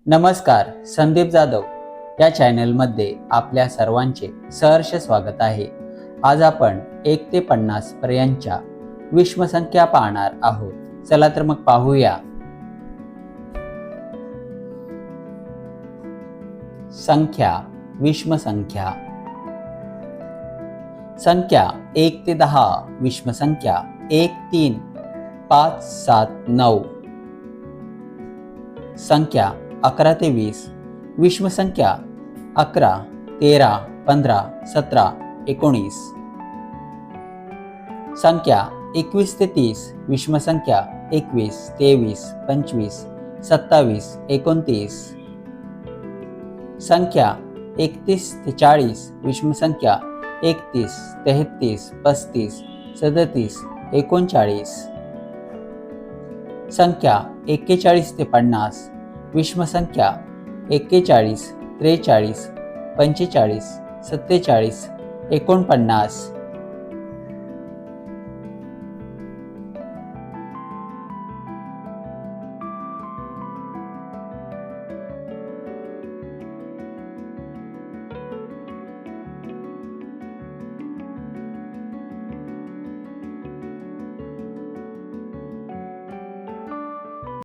नमस्कार, संदीप जाधव या चॅनलमध्ये आपल्या सर्वांचे सहर्ष स्वागत आहे. आज आपण 1 ते 50 पर्यंतच्या विषम संख्या पाहणार आहोत. चला तर मग पाहूया. संख्या, विषम संख्या. संख्या 1 ते 10 विषम संख्या 1, 3, 5, 7, 9. संख्या 11 ते 20 विषम संख्या 11, 13, 15, 17, 19. संख्या 21 ते 30 विषम संख्या 21, 23, 25, 27, 29. संख्या 31 ते 40 विषम संख्या 31, 33, 35, 37, 39. संख्या 41 ते 50 विषम संख्या 41, 43, 45, 47, 49.